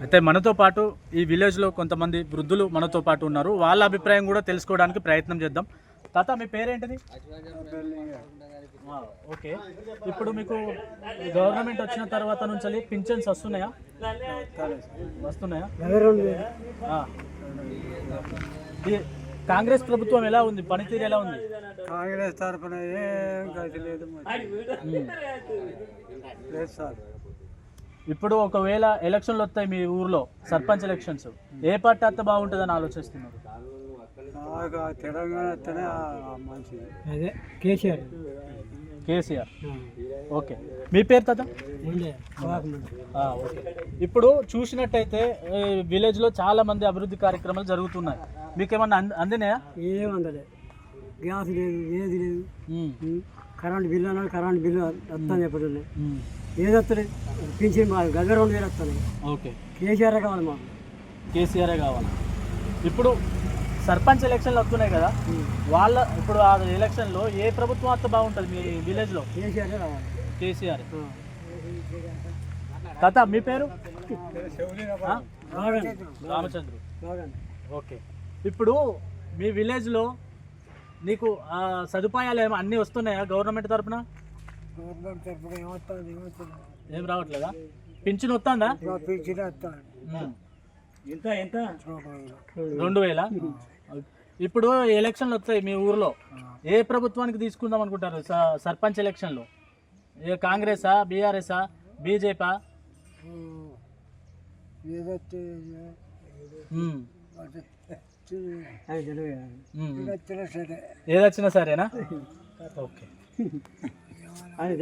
అయితే మనతో పాటు ఈ విలేజ్లో కొంతమంది వృద్ధులు మనతో పాటు ఉన్నారు. వాళ్ళ అభిప్రాయం కూడా తెలుసుకోవడానికి ప్రయత్నం చేద్దాం. తాత మీ పేరేంటిది? ఓకే. ఇప్పుడు మీకు గవర్నమెంట్ వచ్చిన తర్వాత నుంచి పింఛన్స్ వస్తున్నాయా? వస్తున్నాయా? ఈ కాంగ్రెస్ ప్రభుత్వం ఎలా ఉంది? పనితీరు ఎలా ఉంది? కాంగ్రెస్ తరఫున ఏం గతి లేదు సార్. ఇప్పుడు ఒకవేళ ఎలక్షన్లు వస్తాయి మీ ఊర్లో, సర్పంచ్ ఎలక్షన్స్, ఏ పార్టీ అత్త బాగుంటుందని ఆలోచిస్తున్నారు? తెలంగాణ వస్తేనే మంచిది. అదే కేసీఆర్. కేసీఆర్. ఓకే. మీ పేరు తాత? ఓకే. ఇప్పుడు చూసినట్టయితే విలేజ్లో చాలా మంది అభివృద్ధి కార్యక్రమాలు జరుగుతున్నాయి. మీకేమన్నా అందినాయా? ఏం అందలే. గ్యాస్ లేదు, ఏది లేదు. కరెంట్ బిల్లు అన్నాడు, కరెంట్ బిల్లు వస్తాను చెప్పండి. ఏది వస్తలేదు. పింఛన్ మా దగ్గర 2000 వస్తాయి. ఓకే. కేసీఆర్ కావాలి మాకు. కేసీఆర్ కావాలి. ఇప్పుడు సర్పంచ్ ఎలక్షన్లు వస్తున్నాయి కదా, వాళ్ళ ఇప్పుడు ఆ ఎలక్షన్లో ఏ ప్రభుత్వం వస్తే బాగుంటుంది మీ విలేజ్లో? కేసీఆర్ రావాలి. కేసీఆర్. తాత మీ పేరు? రామచంద్రు. ఓకే. ఇప్పుడు మీ విలేజ్లో నీకు సదుపాయాలు అన్నీ వస్తున్నాయా గవర్నమెంట్ తరఫున? గవర్నమెంట్ తరఫున ఏం రావట్లేదా? పింఛన్ వస్తుందా? పింఛన్ వస్తాను. ఎంత 2000. ఇప్పుడు ఎలక్షన్లు వస్తాయి మీ ఊర్లో, ఏ ప్రభుత్వానికి తీసుకుందాం అనుకుంటారు సర్పంచ్ ఎలక్షన్లో? ఏ కాంగ్రెసా, బీఆర్ఎసా, బీజేపీ? ఏదొచ్చినా సరేనా? ఓకే.